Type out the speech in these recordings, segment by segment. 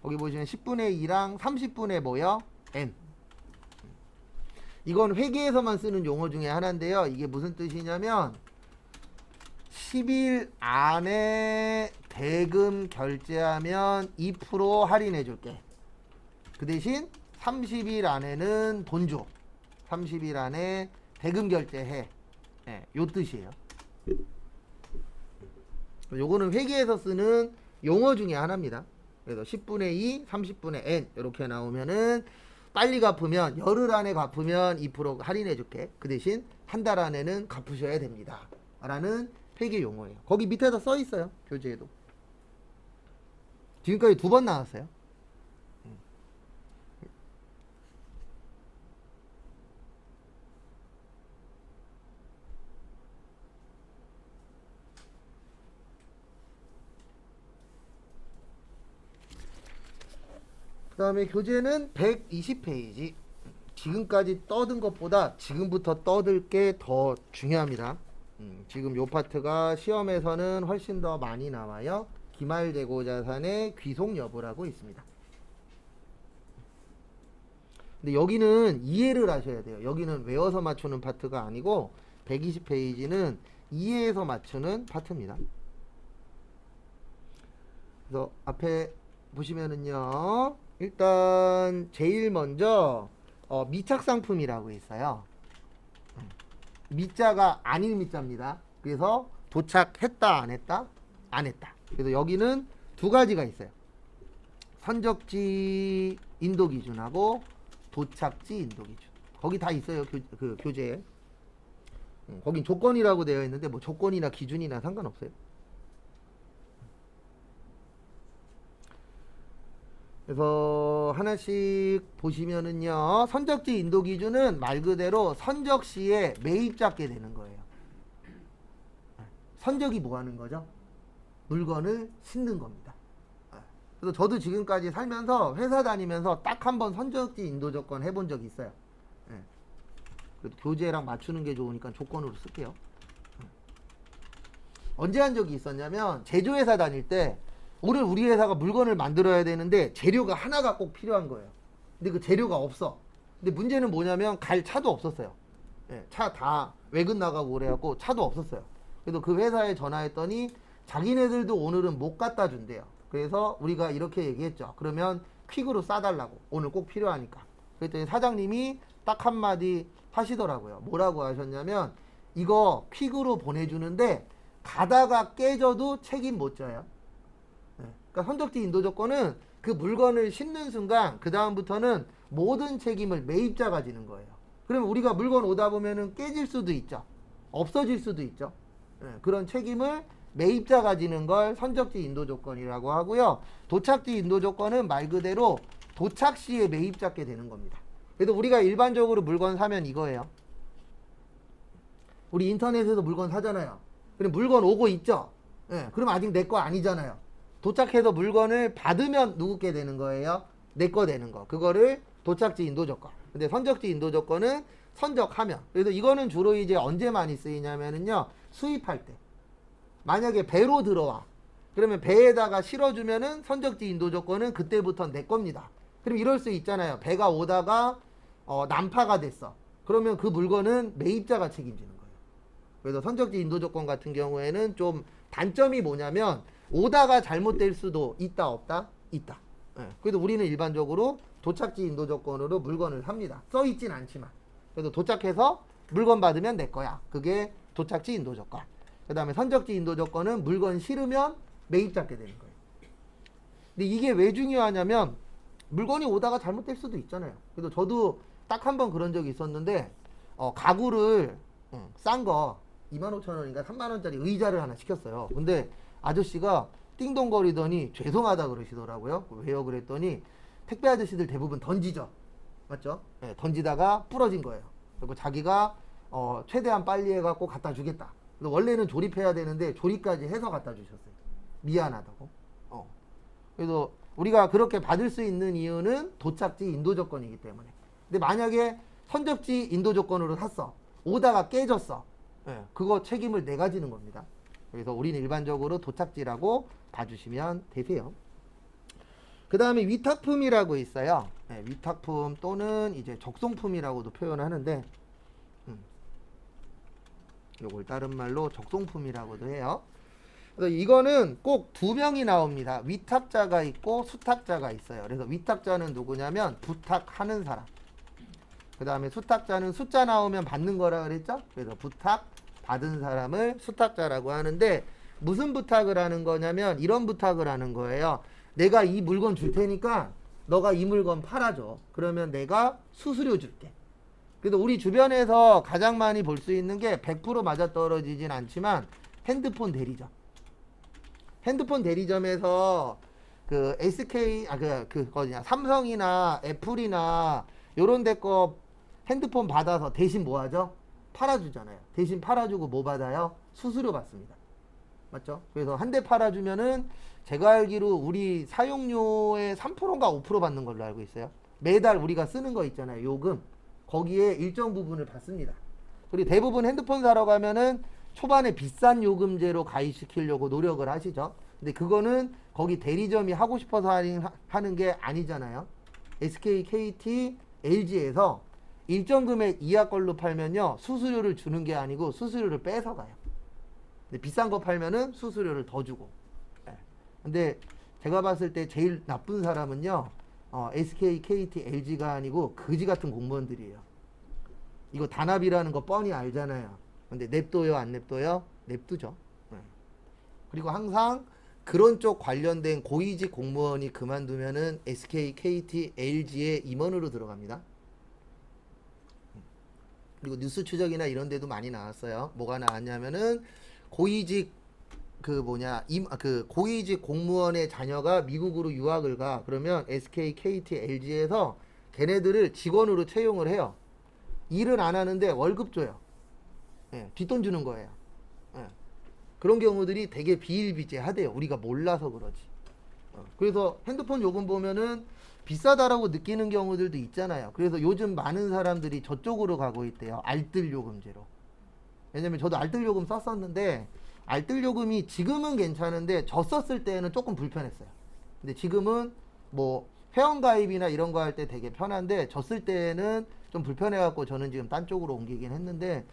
거기 보시면 10분의 2랑 30분의 뭐요? n. 이건 회계에서만 쓰는 용어 중에 하나인데요. 이게 무슨 뜻이냐면 10일 안에 대금 결제하면 2% 할인해 줄게. 그 대신 30일 안에는 돈 줘. 30일 안에 대금 결제해. 네, 요 뜻이에요. 요거는 회계에서 쓰는 용어 중에 하나입니다. 그래서 10분의 2, 30분의 n 이렇게 나오면은 빨리 갚으면 열흘 안에 갚으면 2% 할인해 줄게. 그 대신 한 달 안에는 갚으셔야 됩니다. 라는 회계 용어예요. 거기 밑에다 써 있어요. 교재에도. 지금까지 2번 나왔어요. 그 다음에 교재는 120페이지. 지금까지 떠든 것보다 지금부터 떠들 게 더 중요합니다. 지금 요 파트가 시험에서는 훨씬 더 많이 나와요. 기말재고자산의 귀속 여부라고 있습니다. 근데 여기는 이해를 하셔야 돼요. 여기는 외워서 맞추는 파트가 아니고 120페이지는 이해해서 맞추는 파트입니다. 그래서 앞에 보시면은요. 일단 제일 먼저 미착상품이라고 있어요. 미자가 아닌 미자입니다. 그래서 도착했다 안 했다? 안 했다. 그래서 여기는 두 가지가 있어요. 선적지 인도 기준하고 도착지 인도 기준. 거기 다 있어요. 그 교재에. 거긴 조건이라고 되어 있는데 뭐 조건이나 기준이나 상관없어요. 그래서 하나씩 보시면은요. 선적지 인도 기준은 말 그대로 선적 시에 매입자께 되는 거예요. 선적이 뭐 하는 거죠? 물건을 싣는 겁니다. 그래서 저도 지금까지 살면서 회사 다니면서 딱 한 번 선적지 인도 조건 해본 적이 있어요. 그래도 교재랑 맞추는 게 좋으니까 조건으로 쓸게요. 언제 한 적이 있었냐면 제조회사 다닐 때 오늘 우리 회사가 물건을 만들어야 되는데 재료가 하나가 꼭 필요한 거예요. 근데 그 재료가 없어. 근데 문제는 뭐냐면 갈 차도 없었어요. 차 다 외근 나가고 그래갖고 차도 없었어요. 그래서 그 회사에 전화했더니 자기네들도 오늘은 못 갖다 준대요. 그래서 우리가 이렇게 얘기했죠. 그러면 퀵으로 싸달라고. 오늘 꼭 필요하니까. 그랬더니 사장님이 딱 한마디 하시더라고요. 뭐라고 하셨냐면 이거 퀵으로 보내주는데 가다가 깨져도 책임 못 져요. 그러니까 선적지 인도 조건은 그 물건을 싣는 순간 그 다음부터는 모든 책임을 매입자가 지는 거예요. 그러면 우리가 물건 오다 보면은 깨질 수도 있죠. 없어질 수도 있죠. 그런 책임을 매입자가 지는 걸 선적지 인도 조건이라고 하고요. 도착지 인도 조건은 말 그대로 도착 시에 매입자께 되는 겁니다. 그래서 우리가 일반적으로 물건 사면 이거예요. 우리 인터넷에서 물건 사잖아요. 그럼 물건 오고 있죠. 그럼 아직 내 거 아니잖아요. 도착해서 물건을 받으면 누구께 되는 거예요? 내 거 되는 거. 그거를 도착지 인도 조건. 근데 선적지 인도 조건은 선적하면. 그래서 이거는 주로 이제 언제 많이 쓰이냐면은요. 수입할 때. 만약에 배로 들어와. 그러면 배에다가 실어주면은 선적지 인도 조건은 그때부터 내 겁니다. 그럼 이럴 수 있잖아요. 배가 오다가 난파가 됐어. 그러면 그 물건은 매입자가 책임지는 거예요. 그래서 선적지 인도 조건 같은 경우에는 좀 단점이 뭐냐면 오다가 잘못될 수도 있다 없다? 있다. 그래도 우리는 일반적으로 도착지 인도 조건으로 물건을 삽니다. 써있진 않지만. 그래서 도착해서 물건 받으면 내 거야. 그게 도착지 인도 조건. 그 다음에 선적지 인도 조건은 물건 실으면 매입자께 되는 거예요. 근데 이게 왜 중요하냐면 물건이 오다가 잘못될 수도 있잖아요. 그래서 저도 딱 한 번 그런 적이 있었는데 가구를 싼 거 25,000원인가 3만원짜리 의자를 하나 시켰어요. 근데 아저씨가 띵동거리더니 죄송하다 그러시더라고요. 왜요? 그랬더니 택배 아저씨들 대부분 던지죠. 맞죠? 던지다가 부러진 거예요. 그리고 자기가 최대한 빨리 해갖고 갖다 주겠다. 원래는 조립해야 되는데 조립까지 해서 갖다 주셨어요. 미안하다고. 그래서 우리가 그렇게 받을 수 있는 이유는 도착지 인도 조건이기 때문에. 근데 만약에 선적지 인도 조건으로 샀어. 오다가 깨졌어. 그거 책임을 내가 지는 겁니다. 그래서 우리는 일반적으로 도착지라고 봐주시면 되세요. 그 그 다음에 위탁품이라고 있어요. 네, 위탁품 또는 이제 적송품이라고도 표현하는데, 요걸 다른 말로 적송품이라고도 해요. 그래서 이거는 꼭 두 명이 나옵니다. 위탁자가 있고 수탁자가 있어요. 그래서 위탁자는 누구냐면 부탁하는 사람. 그 다음에 수탁자는 숫자 나오면 받는 거라 그랬죠? 그래서 부탁 받은 사람을 수탁자라고 하는데, 무슨 부탁을 하는 거냐면 이런 부탁을 하는 거예요. 내가 이 물건 줄 테니까 너가 이 물건 팔아줘. 그러면 내가 수수료 줄게. 그래서 우리 주변에서 가장 많이 볼 수 있는 게 100% 맞아떨어지진 않지만 핸드폰 대리점. 핸드폰 대리점에서 그 SK 그거냐 삼성이나 애플이나 요런 데 거 핸드폰 받아서 대신 뭐 하죠? 팔아주잖아요. 대신 팔아주고 뭐 받아요? 수수료 받습니다. 맞죠? 그래서 한 대 팔아주면은 제가 알기로 우리 사용료의 3%인가 5% 받는 걸로 알고 있어요. 매달 우리가 쓰는 거 있잖아요. 요금. 거기에 일정 부분을 받습니다. 그리고 대부분 핸드폰 사러 가면은 초반에 비싼 요금제로 가입시키려고 노력을 하시죠. 근데 그거는 거기 대리점이 하고 싶어서 하는 게 아니잖아요. SK, KT, LG에서 일정 금액 이하 걸로 팔면요, 수수료를 주는 게 아니고 수수료를 뺏어가요. 근데 비싼 거 팔면은 수수료를 더 주고. 근데 제가 봤을 때 제일 나쁜 사람은요, SK, KT, LG가 아니고 그지 같은 공무원들이에요. 이거 단합이라는 거 뻔히 알잖아요. 근데 냅둬요, 안 냅둬요? 냅두죠. 그리고 항상 그런 쪽 관련된 고위직 공무원이 그만두면은 SK, KT, LG의 임원으로 들어갑니다. 그리고 뉴스 추적이나 이런 데도 많이 나왔어요. 뭐가 나왔냐면은 고위직 고위직 공무원의 자녀가 미국으로 유학을 가. 그러면 SK, KT, LG에서 걔네들을 직원으로 채용을 해요. 일은 안 하는데 월급 줘요. 예, 뒷돈 주는 거예요. 예. 그런 경우들이 되게 비일비재하대요. 우리가 몰라서 그러지. 그래서 핸드폰 요금 보면은 비싸다라고 느끼는 경우들도 있잖아요. 그래서 요즘 많은 사람들이 저쪽으로 가고 있대요. 알뜰 요금제로. 왜냐면 저도 알뜰 요금 썼었는데 알뜰 요금이 지금은 괜찮은데 저 썼을 때는 조금 불편했어요. 근데 지금은 뭐 회원가입이나 이런 거 할 때 되게 편한데 저 쓸 때는 좀 불편해갖고 저는 지금 딴 쪽으로 옮기긴 했는데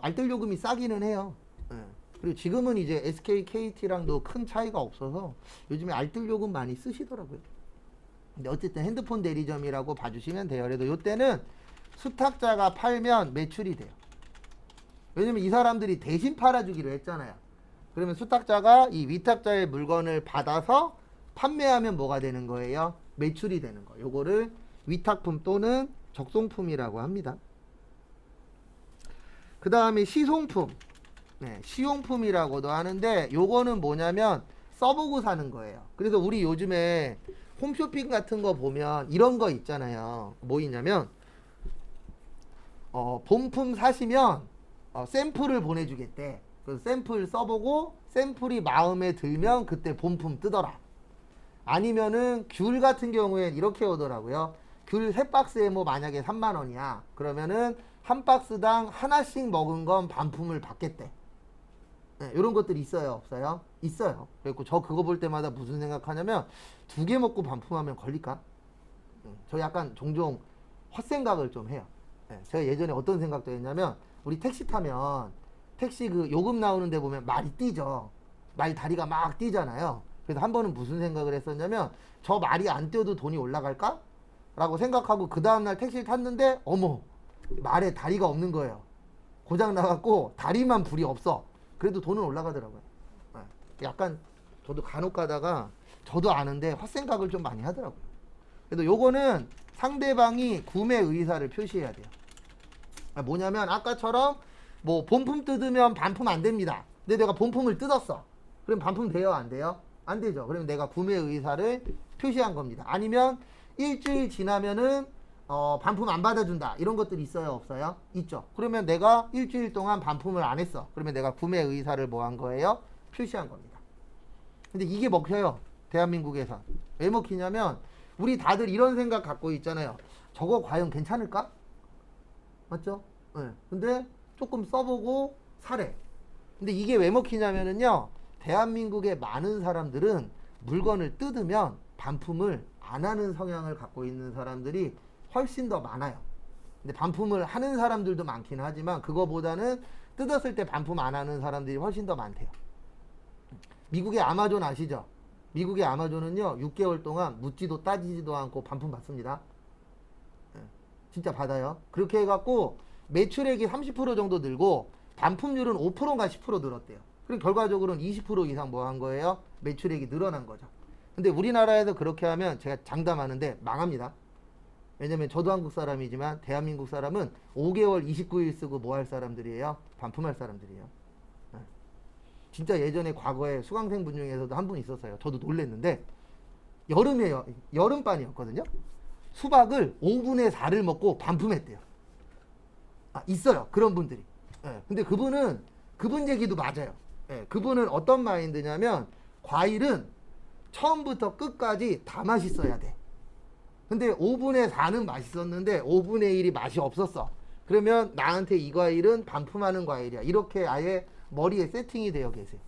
알뜰 요금이 싸기는 해요. 예. 그리고 지금은 이제 SK, KT랑도 큰 차이가 없어서 요즘에 알뜰 요금 많이 쓰시더라고요. 근데 어쨌든 핸드폰 대리점이라고 봐주시면 돼요. 그래도 요때는 수탁자가 팔면 매출이 돼요. 왜냐면 이 사람들이 대신 팔아주기로 했잖아요. 그러면 수탁자가 이 위탁자의 물건을 받아서 판매하면 뭐가 되는 거예요? 매출이 되는 거. 요거를 위탁품 또는 적송품이라고 합니다. 그 다음에 시송품. 네, 시용품이라고도 하는데 요거는 뭐냐면 써보고 사는 거예요. 그래서 우리 요즘에 홈쇼핑 같은 거 보면 이런 거 있잖아요. 뭐 있냐면 본품 사시면 샘플을 보내주겠대. 그래서 샘플 써보고 샘플이 마음에 들면 그때 본품 뜨더라. 아니면은 귤 같은 경우엔 이렇게 오더라고요. 귤 3박스에 뭐 만약에 3만원이야. 그러면은 한 박스당 하나씩 먹은 건 반품을 받겠대. 네, 이런 것들이 있어요, 없어요? 있어요. 그래서 저 그거 볼 때마다 무슨 생각하냐면 2개 먹고 반품하면 걸릴까? 저 약간 종종 헛생각을 좀 해요. 네, 제가 예전에 어떤 생각도 했냐면 우리 택시 타면 택시 그 요금 나오는데 보면 말이 뛰죠. 말 다리가 막 뛰잖아요. 그래서 한 번은 무슨 생각을 했었냐면 저 말이 안 뛰어도 돈이 올라갈까? 라고 생각하고 그 다음날 택시를 탔는데 어머, 말에 다리가 없는 거예요. 고장 나갖고 다리만 불이 없어. 그래도 돈은 올라가더라고요. 약간 저도 간혹 가다가 저도 아는데 헛생각을 좀 많이 하더라고요. 그래도 요거는 상대방이 구매 의사를 표시해야 돼요. 뭐냐면 아까처럼 뭐 본품 뜯으면 반품 안 됩니다. 근데 내가 본품을 뜯었어. 그럼 반품 돼요? 안 돼요? 안 되죠. 그러면 내가 구매 의사를 표시한 겁니다. 아니면 일주일 지나면은 반품 안 받아준다. 이런 것들이 있어요? 없어요? 있죠. 그러면 내가 일주일 동안 반품을 안 했어. 그러면 내가 구매 의사를 뭐 한 거예요? 표시한 겁니다. 근데 이게 먹혀요. 대한민국에서. 왜 먹히냐면 우리 다들 이런 생각 갖고 있잖아요. 저거 과연 괜찮을까? 맞죠? 네. 근데 조금 써보고 사래. 근데 이게 왜 먹히냐면은요. 대한민국의 많은 사람들은 물건을 뜯으면 반품을 안 안 하는 성향을 갖고 있는 사람들이 훨씬 더 많아요. 근데 반품을 하는 사람들도 많긴 하지만 그거보다는 뜯었을 때 반품 안 하는 사람들이 훨씬 더 많대요. 미국의 아마존 아시죠? 미국의 아마존은요 6개월 동안 묻지도 따지지도 않고 반품 받습니다. 진짜 받아요. 그렇게 해갖고 매출액이 30% 정도 늘고 반품률은 5%인가 10% 늘었대요. 그럼 결과적으로는 20% 이상 뭐 한 거예요? 매출액이 늘어난 거죠. 근데 우리나라에서 그렇게 하면 제가 장담하는데 망합니다. 왜냐면 저도 한국 사람이지만 대한민국 사람은 5개월 29일 쓰고 뭐 할 사람들이에요? 반품할 사람들이에요. 진짜 예전에 과거에 수강생분 중에서도 한 분 있었어요. 저도 놀랬는데 여름이에요. 여름반이었거든요. 수박을 5분의 4를 먹고 반품했대요. 있어요. 그런 분들이. 근데 그분 얘기도 맞아요. 그분은 어떤 마인드냐면 과일은 처음부터 끝까지 다 맛있어야 돼. 근데 5분의 4는 맛있었는데 5분의 1이 맛이 없었어. 그러면 나한테 이 과일은 반품하는 과일이야. 이렇게 아예 머리에 세팅이 되어 계세요.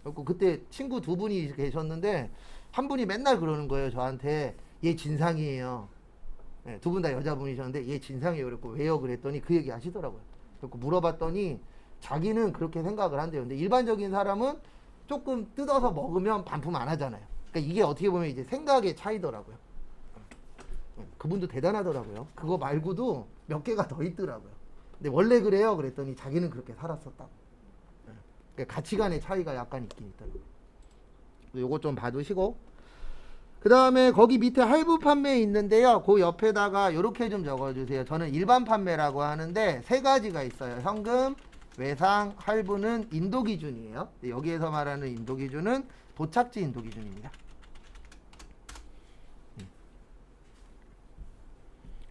그리고 그때 친구 두 분이 계셨는데 한 분이 맨날 그러는 거예요. 저한테 얘 진상이에요. 두 분 다 여자분이셨는데 얘 진상이에요. 그랬고 왜요? 그랬더니 그 얘기 하시더라고요. 그리고 물어봤더니 자기는 그렇게 생각을 한대요. 근데 일반적인 사람은 조금 뜯어서 먹으면 반품 안 하잖아요. 그러니까 이게 어떻게 보면 이제 생각의 차이더라고요. 그분도 대단하더라고요. 그거 말고도 몇 개가 더 있더라고요. 근데 원래 그래요? 그랬더니 자기는 그렇게 살았었다고. 그러니까 가치관의 차이가 약간 있긴 있더라고요. 요거 좀 봐두시고 그 다음에 거기 밑에 할부 판매 있는데요. 그 옆에다가 요렇게 좀 적어주세요. 저는 일반 판매라고 하는데 세 가지가 있어요. 현금, 외상, 할부는 인도 기준이에요. 여기에서 말하는 인도 기준은 도착지 인도 기준입니다.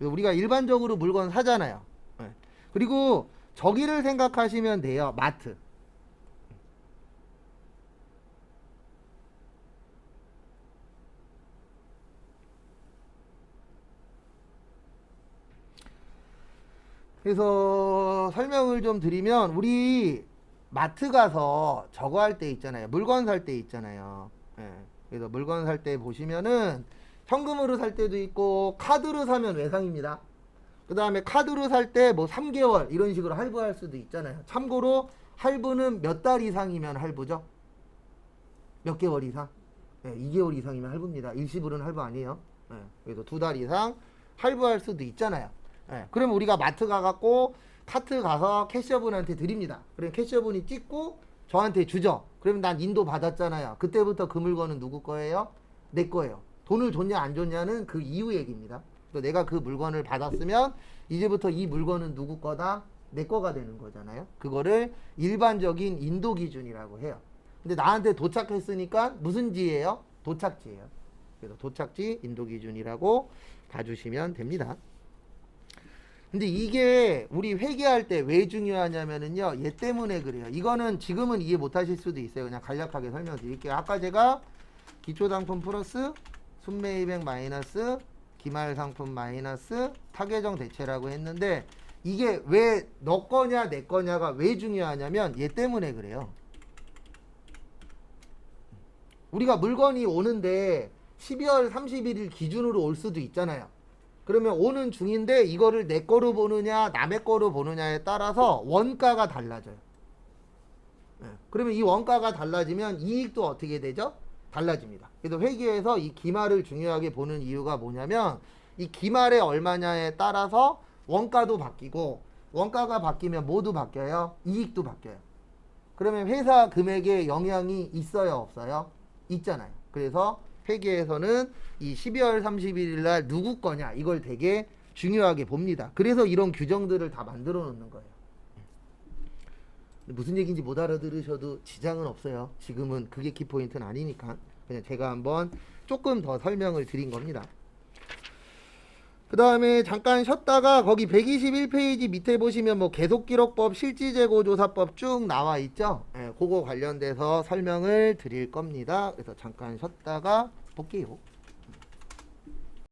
우리가 일반적으로 물건 사잖아요. 그리고 저기를 생각하시면 돼요. 마트. 그래서 설명을 좀 드리면 우리 마트 가서 저거 할 때 있잖아요. 물건 살 때 있잖아요. 그래서 물건 살 때 보시면은 현금으로 살 때도 있고 카드로 사면 외상입니다. 그 다음에 카드로 살 때 뭐 3개월 이런 식으로 할부할 수도 있잖아요. 참고로 할부는 몇 달 이상이면 할부죠? 몇 개월 이상? 2개월 이상이면 할부입니다. 일시불은 할부 아니에요. 그래서 2달 이상 할부할 수도 있잖아요. 그러면 우리가 마트 가갖고 카트 가서 캐셔분한테 드립니다. 그럼 캐셔분이 찍고 저한테 주죠. 그러면 난 인도 받았잖아요. 그때부터 그 물건은 누구 거예요? 내 거예요. 돈을 줬냐 안 줬냐는 그 이후 얘기입니다. 내가 그 물건을 받았으면 이제부터 이 물건은 누구 거다? 내 거가 되는 거잖아요. 그거를 일반적인 인도 기준이라고 해요. 근데 나한테 도착했으니까 무슨 지예요? 도착지예요. 그래서 도착지 인도 기준이라고 봐주시면 됩니다. 근데 이게 우리 회계할 때 왜 중요하냐면은요, 얘 때문에 그래요. 이거는 지금은 이해 못 하실 수도 있어요. 그냥 간략하게 설명드릴게요. 아까 제가 기초상품 플러스 순매입액 마이너스 기말상품 마이너스 타계정 대체라고 했는데 이게 왜 너 거냐 내 거냐가 왜 중요하냐면 얘 때문에 그래요. 우리가 물건이 오는데 12월 31일 기준으로 올 수도 있잖아요. 그러면 오는 중인데 이거를 내 거로 보느냐 남의 거로 보느냐에 따라서 원가가 달라져요. 그러면 이 원가가 달라지면 이익도 어떻게 되죠? 달라집니다. 그래서 회계에서 이 기말을 중요하게 보는 이유가 뭐냐면 이 기말에 얼마냐에 따라서 원가도 바뀌고 원가가 바뀌면 뭐도 바뀌어요? 이익도 바뀌어요. 그러면 회사 금액에 영향이 있어요? 없어요? 있잖아요. 그래서 회계에서는 이 12월 31일 날 누구 거냐 이걸 되게 중요하게 봅니다. 그래서 이런 규정들을 다 만들어 놓는 거예요. 무슨 얘기인지 못 알아들으셔도 지장은 없어요. 지금은 그게 키포인트는 아니니까 그냥 제가 한번 조금 더 설명을 드린 겁니다. 그 다음에 잠깐 쉬었다가 거기 121페이지 밑에 보시면 뭐 계속기록법, 실지재고조사법 쭉 나와 있죠. 그거 관련돼서 설명을 드릴 겁니다. 그래서 잠깐 쉬었다가 볼게요.